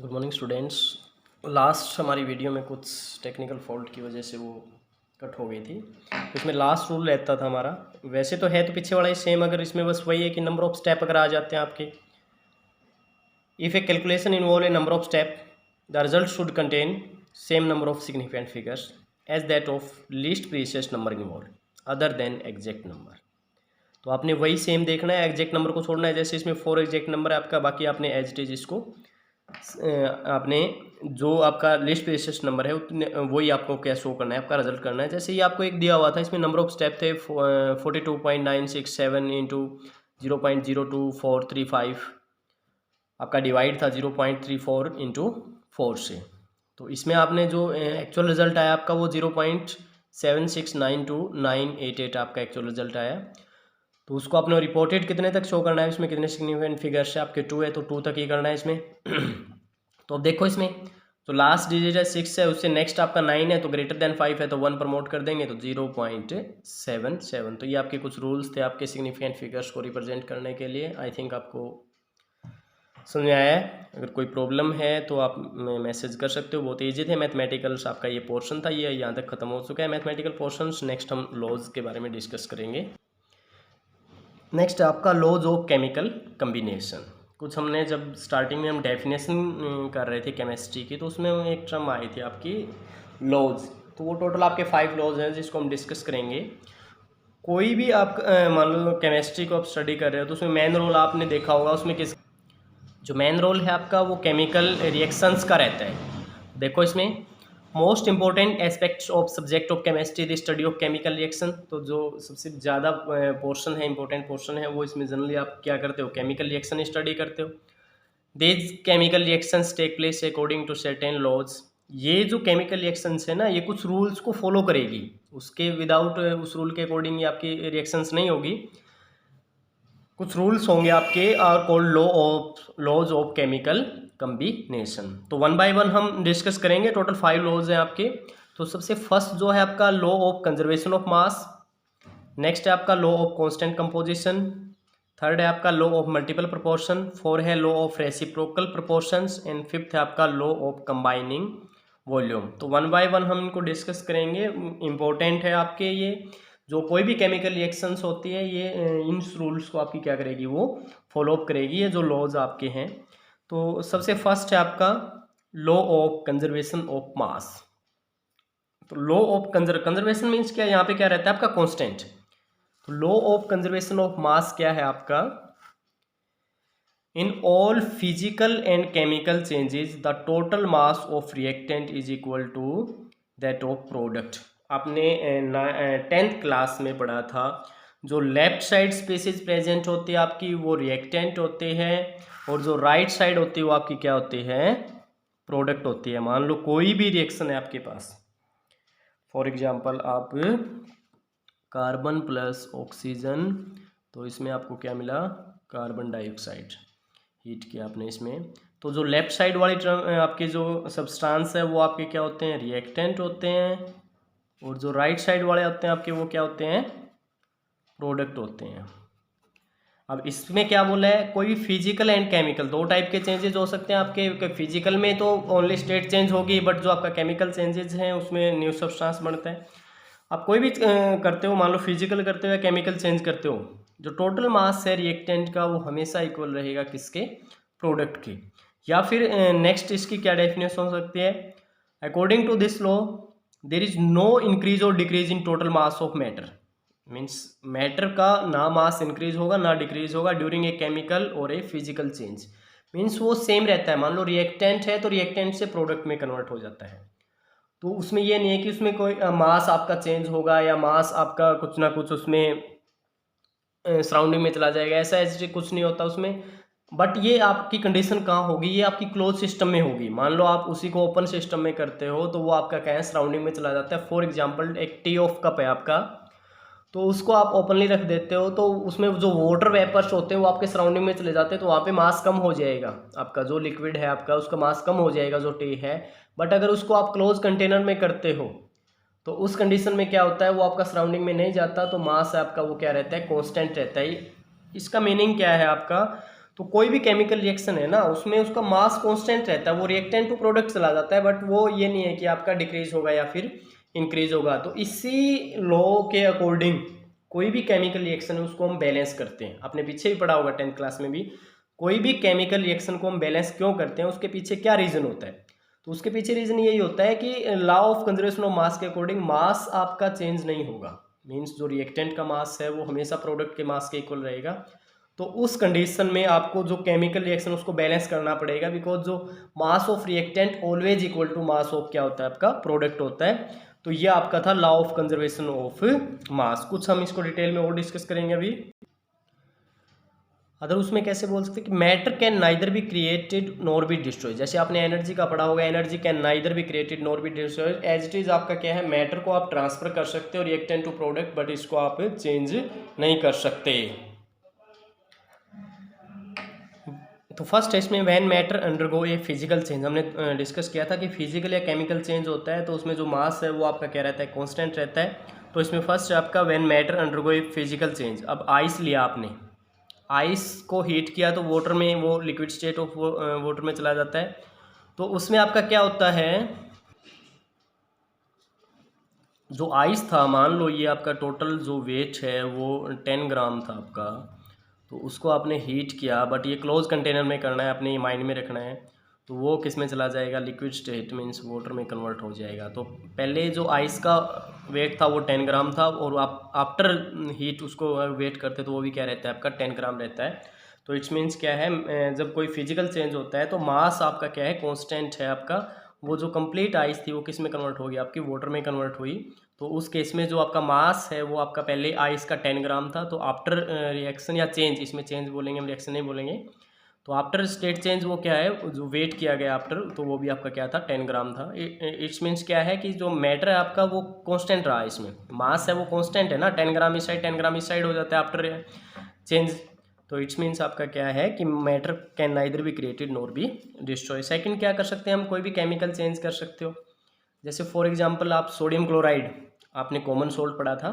Good morning students. Last हमारी video में कुछ टेक्निकल फॉल्ट की वजह से वो कट हो गई थी। इसमें लास्ट रूल रहता था हमारा, वैसे तो है तो पीछे वाला ही सेम, अगर इसमें बस वही है कि नंबर ऑफ स्टेप अगर आ जाते हैं आपके, if a calculation involve a number of step the result should contain same number of significant figures as that of least precise number involve other than exact number. तो आपने वही same देखना है, exact number को छोड़ना है। जैसे इसमें 4 एग्जैक्ट नंबर है आपका, बाकी आपने एज इट इज इसको आपने जो आपका लिस्ट बेसिस नंबर है उतने वही आपको क्या शो करना है, आपका रिजल्ट करना है। जैसे ये आपको एक दिया हुआ था, इसमें नंबर ऑफ स्टेप थे 42.967 इंटू 0.02435, आपका डिवाइड था 0.34 इंटू 4 से। तो इसमें आपने जो एक्चुअल रिजल्ट आया आपका वो 0.7692988 आपका एक्चुअल रिजल्ट आया। तो उसको आपने रिपोर्टेड कितने तक शो करना है, इसमें कितने सिग्निफिकेंट फिगर्स है आपके 2 है तो 2 तक ही करना है इसमें। तो अब देखो इसमें तो लास्ट डिजिट है 6 है, उससे नेक्स्ट आपका 9 है तो ग्रेटर देन 5 है तो 1 प्रमोट कर देंगे तो 0.77। तो ये आपके कुछ रूल्स थे आपके सिग्निफिकेंट फिगर्स को रिप्रेजेंट करने के लिए। आई थिंक आपको समझ में आया है। अगर कोई प्रॉब्लम है तो आप मैसेज कर सकते हो। बहुत ईजी थे मैथमेटिकल्स, आपका ये पोर्शन था, ये यहाँ तक खत्म हो चुका है मैथमेटिकल पोर्शंस। नेक्स्ट हम लॉज के बारे में डिस्कस करेंगे। नेक्स्ट आपका लॉज ऑफ केमिकल कम्बिनेशन। कुछ हमने जब स्टार्टिंग में हम डेफिनेशन कर रहे थे केमिस्ट्री की, तो उसमें एक टर्म आई थी आपकी लॉज। तो वो टोटल आपके 5 लॉज हैं जिसको हम डिस्कस करेंगे। कोई भी आप मान लो केमिस्ट्री को आप स्टडी कर रहे हो तो उसमें मेन रोल आपने देखा होगा, उसमें किस जो मेन रोल है आपका वो केमिकल रिएक्शंस का रहता है। देखो इसमें most important aspects of subject of chemistry the study of chemical reaction. तो जो सबसे ज़्यादा पोर्शन है, इंपॉर्टेंट पोर्शन है, वो इसमें जनरली आप क्या करते हो, केमिकल रिएक्शन स्टडी करते हो। These chemical reactions take place according to certain laws. ये जो केमिकल रिएक्शंस है ना, ये कुछ रूल्स को फॉलो करेगी, उसके विदाउट उस रूल के अकॉर्डिंग ये आपकी रिएक्शंस नहीं होगी। कुछ रूल्स होंगे आपके are called laws of chemical combination. तो वन बाय वन हम डिस्कस करेंगे। टोटल 5 लॉज हैं आपके। तो सबसे फर्स्ट जो है आपका law of conservation of mass, next है आपका law of constant composition, third है आपका लॉ ऑफ मल्टीपल प्रोपोर्शन, 4 है law of reciprocal proportions and 5th है आपका लॉ ऑफ कंबाइनिंग वॉल्यूम। तो वन बाय वन हम इनको डिस्कस करेंगे। इंपॉर्टेंट है आपके ये जो कोई भी केमिकल रिएक्शंस होती है, ये इन रूल्स को आपकी क्या करेगी, वो फॉलो अप करेगी, ये जो लॉज आपके हैं। तो सबसे फर्स्ट है आपका लॉ ऑफ कंजर्वेशन ऑफ मास। तो लॉ ऑफ कंजर्वेशन मीन्स क्या, यहाँ पे क्या रहता है आपका कांस्टेंट। तो law of conservation of mass क्या है आपका, in all physical and chemical changes the total mass of reactant is equal to that of product. आपने 10th क्लास में पढ़ा था, जो लेफ्ट साइड स्पेसिस प्रेजेंट होती है आपकी वो रिएक्टेंट होते हैं, और जो राइट साइड होती है वो आपकी क्या होती है, प्रोडक्ट होती है। मान लो कोई भी रिएक्शन है आपके पास, फॉर एग्जांपल आप कार्बन प्लस ऑक्सीजन, तो इसमें आपको क्या मिला, कार्बन डाइऑक्साइड हीट किया आपने इसमें। तो जो लेफ्ट साइड वाली आपके जो सब्सटेंस है वो आपके क्या होते हैं, रिएक्टेंट होते हैं, और जो राइट साइड वाले होते हैं आपके वो क्या होते हैं, प्रोडक्ट होते हैं। अब इसमें क्या बोला है, कोई भी फिजिकल एंड केमिकल, 2 टाइप के चेंजेस हो सकते हैं आपके। फिजिकल में तो ओनली स्टेट चेंज होगी, बट जो आपका केमिकल चेंजेस हैं उसमें न्यू सब्सटेंस बनता है। आप कोई भी करते हो, मान लो फिजिकल करते हो या केमिकल चेंज करते हो, जो टोटल मास है रिएक्टेंट का वो हमेशा इक्वल रहेगा किसके, प्रोडक्ट के। या फिर नेक्स्ट इसकी क्या डेफिनेशन हो सकती है, according to this law there is no increase और decrease in total mass of matter. Means matter का ना मास इंक्रीज होगा ना डिक्रीज होगा ड्यूरिंग ए केमिकल और ए फिजिकल चेंज। मीन्स वो सेम रहता है। मान लो रिएक्टेंट है तो रिएक्टेंट से प्रोडक्ट में कन्वर्ट हो जाता है। तो उसमें ये नहीं है कि उसमें कोई मास आपका चेंज होगा या मास आपका कुछ ना कुछ उसमें सराउंडिंग में चला जाएगा, ऐसा ऐसे कुछ नहीं होता उसमें। बट ये आपकी कंडीशन कहाँ होगी, ये आपकी क्लोज सिस्टम में होगी। मान लो आप उसी को ओपन सिस्टम में करते हो तो वो आपका क्या है, सराउंडिंग में चला जाता है। फॉर एग्जाम्पल एक टी ऑफ कप है आपका, तो उसको आप ओपनली रख देते हो तो उसमें जो वाटर वेपर्स होते हैं वो आपके सराउंडिंग में चले जाते हैं, तो वहाँ पे मास कम हो जाएगा। आपका जो लिक्विड है आपका उसका मास कम हो जाएगा जो टी है। बट अगर उसको आप क्लोज कंटेनर में करते हो तो उस कंडीशन में क्या होता है, वो आपका सराउंडिंग में नहीं जाता, तो मास आपका वो क्या रहता है, कांस्टेंट रहता है। इसका मीनिंग क्या है आपका, तो कोई भी केमिकल रिएक्शन है ना, उसमें उसका मास कांस्टेंट रहता है, वो रिएक्टेंट टू प्रोडक्ट चला जाता है, बट वो ये नहीं है कि आपका डिक्रीज होगा या फिर इंक्रीज होगा। तो इसी लॉ के अकॉर्डिंग कोई भी केमिकल रिएक्शन है उसको हम बैलेंस करते हैं। आपने पीछे भी पढ़ा होगा 10th क्लास में भी, कोई भी केमिकल रिएक्शन को हम बैलेंस क्यों करते हैं, उसके पीछे क्या रीजन होता है। तो उसके पीछे रीजन यही होता है कि लॉ ऑफ कंजर्वेशन ऑफ मास के अकॉर्डिंग मास आपका चेंज नहीं होगा, मीन्स जो रिएक्टेंट का मास है वो हमेशा प्रोडक्ट के मास के इक्वल रहेगा। तो उस कंडीशन में आपको जो केमिकल रिएक्शन उसको बैलेंस करना पड़ेगा, बिकॉज जो mass of reactant always equal to mass of क्या होता है, आपका प्रोडक्ट होता है। तो ये आपका था लॉ ऑफ कंजर्वेशन ऑफ मास। कुछ हम इसको डिटेल में और डिस्कस करेंगे अभी। अगर उसमें कैसे बोल सकते हैं कि matter can neither be created nor be destroyed. जैसे आपने एनर्जी का पढ़ा होगा, energy can neither be created nor be destroyed. As it is आपका क्या है, मैटर को आप ट्रांसफर कर सकते हो रिएक्टेंट टू प्रोडक्ट, बट इसको आप चेंज नहीं कर सकते। तो फर्स्ट है इसमें when matter undergo a physical change. हमने डिस्कस किया था कि फिजिकल या केमिकल चेंज होता है तो उसमें जो मास है वो आपका क्या रहता है, कांस्टेंट रहता है। तो इसमें फर्स्ट है आपका when matter undergo a physical change. अब आइस लिया आपने, आइस को हीट किया तो वाटर में, वो लिक्विड स्टेट ऑफ वाटर में चला जाता है। तो उसमें आपका क्या होता है, जो आइस था, मान लो ये आपका टोटल जो वेट है वो 10 ग्राम था आपका, तो उसको आपने हीट किया, बट ये क्लोज कंटेनर में करना है, अपने माइंड में रखना है। तो वो किस में चला जाएगा, लिक्विड स्टेट मीन्स वाटर में कन्वर्ट हो जाएगा। तो पहले जो आइस का वेट था वो 10 ग्राम था, और आप आफ्टर हीट उसको वेट करते तो वो भी क्या रहता है, आपका 10 ग्राम रहता है। तो इट्स मीन्स क्या है, जब कोई फिजिकल चेंज होता है तो मास आपका क्या है, कॉन्स्टेंट है आपका। वो जो कंप्लीट आइस थी वो किस में कन्वर्ट होगी, आपकी वाटर में कन्वर्ट हुई। तो उस केस में जो आपका मास है वो आपका पहले आइस का 10 ग्राम था, तो आफ्टर रिएक्शन या चेंज, इसमें चेंज बोलेंगे हम, रिएक्शन नहीं बोलेंगे। तो आफ्टर स्टेट चेंज वो क्या है, जो वेट किया गया आफ्टर, तो वो भी आपका क्या था, 10 ग्राम था। इट्स मीन्स क्या है कि जो मैटर है आपका वो कांस्टेंट रहा, इसमें मास है वो कांस्टेंट है ना, 10 ग्राम इस साइड 10 ग्राम इस साइड हो जाता है आफ्टर चेंज। तो इट्स मीन्स आपका क्या है कि matter can neither be created nor be destroy. Second क्या कर सकते हैं हम, कोई भी केमिकल चेंज कर सकते हो। जैसे फॉर एग्जांपल आप सोडियम क्लोराइड, आपने कॉमन सोल्ट पढ़ा था,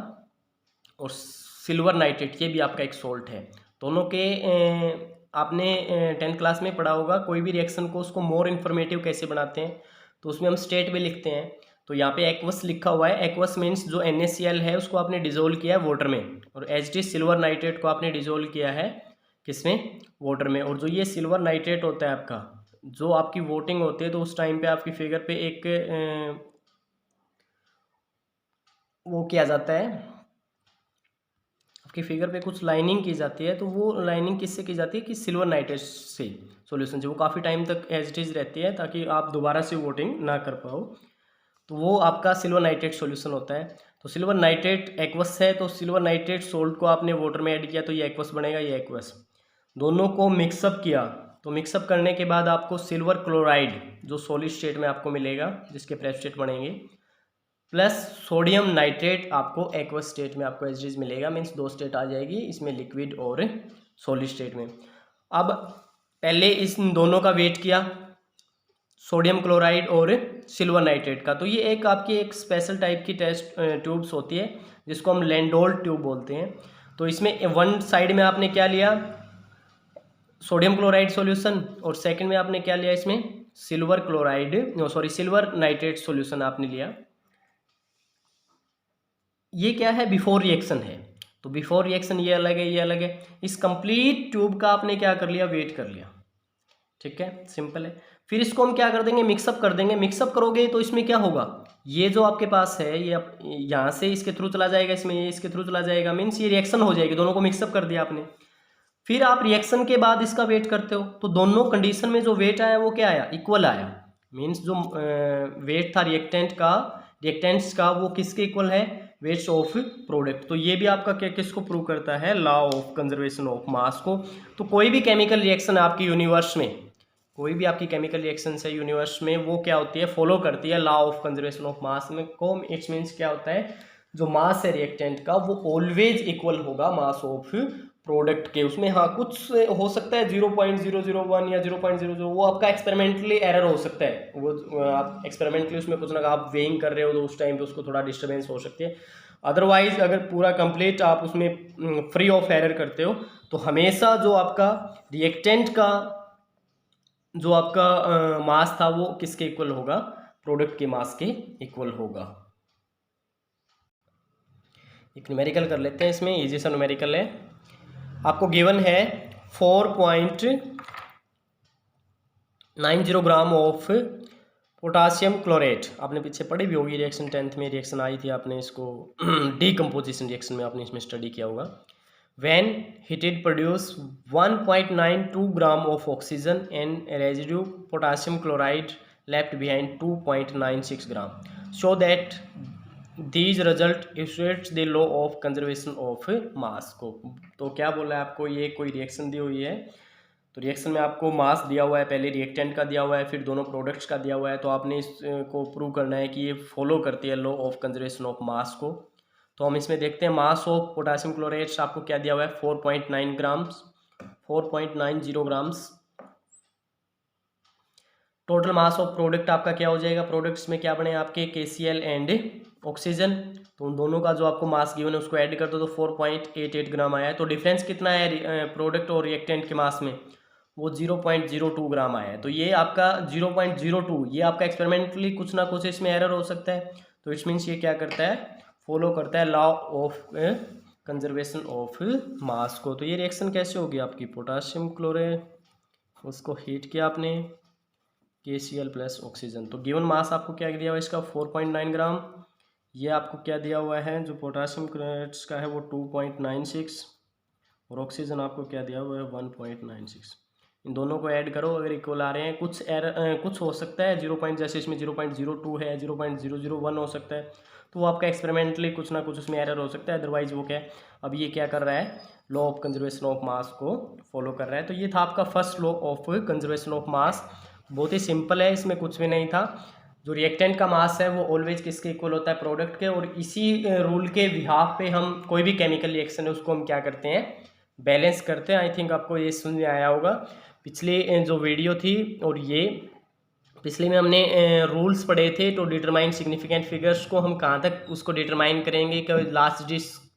और सिल्वर नाइट्रेट ये भी आपका एक सोल्ट है। दोनों के आपने 10th क्लास में पढ़ा होगा, कोई भी रिएक्शन को उसको मोर इन्फॉर्मेटिव कैसे बनाते हैं, तो उसमें हम स्टेट भी लिखते हैं। तो यहाँ पे एक्वस लिखा हुआ है, एक्वस मीन्स जो NaCl है उसको आपने डिजोल्व किया है वाटर में, और H सिल्वर नाइट्रेट को आपने डिजोल्व किया है किसमें, वाटर में। और जो ये सिल्वर नाइट्रेट होता है आपका, जो आपकी वोटिंग होती है तो उस टाइम पे आपकी फिगर पे एक वो किया जाता है, आपकी फिगर पे कुछ लाइनिंग की जाती है। तो वो लाइनिंग किससे की जाती है कि सिल्वर नाइट्रेट से सॉल्यूशन से, वो काफ़ी टाइम तक एज इट इज़ रहती है ताकि आप दोबारा से वोटिंग ना कर पाओ। तो वो आपका सिल्वर नाइट्रेट सॉल्यूशन होता है। तो सिल्वर नाइट्रेट एक्वस है, तो सिल्वर नाइट्रेट सोल्ट को आपने वाटर में ऐड किया तो ये एक्वस बनेगा, ये एक्वस। दोनों को मिक्सअप किया, तो मिक्सअप करने के बाद आपको सिल्वर क्लोराइड जो सॉलिड स्टेट में आपको मिलेगा, जिसके प्रेसिपिटेट बनेंगे, प्लस सोडियम नाइट्रेट आपको एक्वस स्टेट में आपको एज इज मिलेगा। मीन्स 2 स्टेट आ जाएगी इसमें, लिक्विड और सॉलिड स्टेट में। अब पहले इन दोनों का वेट किया, सोडियम क्लोराइड और सिल्वर नाइट्रेट का। तो ये एक आपकी एक स्पेशल टाइप की टेस्ट ट्यूब्स होती है जिसको हम लैंडोल ट्यूब बोलते हैं। तो इसमें वन साइड में आपने क्या लिया, सोडियम क्लोराइड सॉल्यूशन, और सेकंड में आपने क्या लिया, इसमें silver chloride silver nitrate solution आपने लिया। ये क्या है, बिफोर रिएक्शन है। तो बिफोर रिएक्शन ये अलग है, ये अलग है। इस कंप्लीट ट्यूब का आपने क्या कर लिया, वेट कर लिया, ठीक है, सिंपल है। फिर इसको हम क्या कर देंगे, मिक्सअप कर देंगे। मिक्सअप करोगे तो इसमें क्या होगा, ये जो आपके पास है ये यहाँ से इसके थ्रू चला जाएगा, इसमें ये इसके थ्रू चला जाएगा, मीन्स ये रिएक्शन हो जाएगी। दोनों को मिक्सअप कर दिया आपने। फिर आप रिएक्शन के बाद इसका वेट करते हो, तो दोनों कंडीशन में जो वेट आया वो क्या आया, इक्वल आया। मीन्स जो वेट था रिएक्टेंट्स का वो किसके इक्वल है, वेट्स ऑफ प्रोडक्ट। तो ये भी आपका क्या किसको प्रूव करता है, law of conservation of mass को। तो कोई भी केमिकल रिएक्शन आपकी यूनिवर्स में, कोई भी आपकी केमिकल रिएक्शन है यूनिवर्स में, वो क्या होती है, फॉलो करती है लॉ ऑफ कंजर्वेशन ऑफ मास में को। इट्स मीन्स क्या होता है, जो मास है रिएक्टेंट का वो ऑलवेज इक्वल होगा मास ऑफ प्रोडक्ट के। उसमें हाँ कुछ हो सकता है 0.001 या 0.00, वो आपका एक्सपेरिमेंटली एरर हो सकता है। वो आप एक्सपेरिमेंटली उसमें कुछ ना आप वेइंग कर रहे हो तो उस टाइम पे उसको थोड़ा डिस्टर्बेंस हो सकती है। अदरवाइज अगर पूरा कंप्लीट आप उसमें फ्री ऑफ एरर करते हो तो हमेशा जो आपका रिएक्टेंट का जो आपका मास था वो किसके इक्वल होगा, प्रोडक्ट के मास के इक्वल होगा। एक न्यूमेरिकल कर लेते हैं, इसमें इजी सा न्यूमेरिकल है। आपको गिवन है 4.90 ग्राम ऑफ पोटासियम क्लोरेट। आपने पीछे पढ़ी भी होगी, रिएक्शन 10th में रिएक्शन आई थी, आपने इसको डीकम्पोजिशन रिएक्शन में आपने इसमें स्टडी किया होगा। When heated produce 1.92 gram of oxygen and residue potassium chloride left behind 2.96 gram, show that these result illustrates the law of conservation of mass को। तो क्या बोला है आपको, ये कोई रिएक्शन दी हुई है, तो रिएक्शन में आपको मास दिया हुआ है, पहले रिएक्टेंट का दिया हुआ है, फिर दोनों प्रोडक्ट्स का दिया हुआ है, तो आपने इसको प्रूव करना है कि ये फॉलो करती है law of conservation of mass को। तो हम इसमें देखते हैं मास ऑफ पोटासियम क्लोरेट्स आपको क्या दिया हुआ है, 4.9 grams, 4.90 grams. Total mass of product आपका क्या हो जाएगा, प्रोडक्ट्स में क्या बने आपके KCl एंड ऑक्सीजन, तो उन दोनों का जो आपको मास गिवन है उसको ऐड कर दो तो 4.88 ग्राम आया है। तो डिफरेंस कितना है प्रोडक्ट और रिएक्टेंट के मास में, वो 0.02 ग्राम आया है। तो ये आपका 0.02, ये आपका एक्सपेरिमेंटली कुछ ना कुछ इसमें एरर हो सकता है, तो इट्स मीन्स ये क्या करता है, फॉलो करता है law of conservation of mass को। तो ये रिएक्शन कैसे होगी आपकी, पोटासियम क्लोरेट, उसको हीट किया आपने, KCl प्लस ऑक्सीजन, तो गिवन मास आपको क्या दिया हुआ है इसका 4.9 ग्राम, ये आपको क्या दिया हुआ है जो पोटासियम क्लोरेट्स का है वो 2.96, और ऑक्सीजन आपको क्या दिया हुआ है 1.96। इन दोनों को ऐड करो, अगर इक्वल आ रहे हैं, कुछ एरर कुछ हो सकता है 0. जैसे इसमें 0.02 है, 0.001 हो सकता है, तो वो आपका एक्सपेरिमेंटली कुछ ना कुछ उसमें एरर हो सकता है, अदरवाइज वो क्या है, अब ये क्या कर रहा है, law of conservation of mass को फॉलो कर रहा है। तो ये था आपका first law of conservation of मास, बहुत ही सिंपल है, इसमें कुछ भी नहीं था। जो रिएक्टेंट का मास है वो ऑलवेज किसके इक्वल होता है, प्रोडक्ट के, और इसी रूल के बिहाफ पे हम कोई भी केमिकल रिएक्शन है उसको हम क्या करते हैं, बैलेंस करते हैं। आई थिंक आपको ये समझ में आया होगा। पिछली जो वीडियो थी और ये पिछले में हमने रूल्स पढ़े थे, तो डिटरमाइन सिग्निफिकेंट फिगर्स को हम कहाँ तक उसको डिटरमाइन करेंगे कि लास्ट डिजिट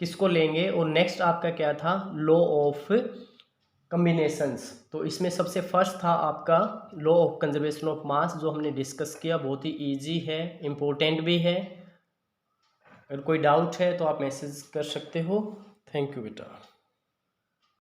किसको लेंगे, और नेक्स्ट आपका क्या था, लॉ ऑफ कम्बिनेशंस। तो इसमें सबसे फर्स्ट था आपका लॉ ऑफ कंजर्वेशन ऑफ मास, जो हमने डिस्कस किया, बहुत ही इजी है, इम्पोर्टेंट भी है। अगर कोई डाउट है तो आप मैसेज कर सकते हो। थैंक यू बेटा।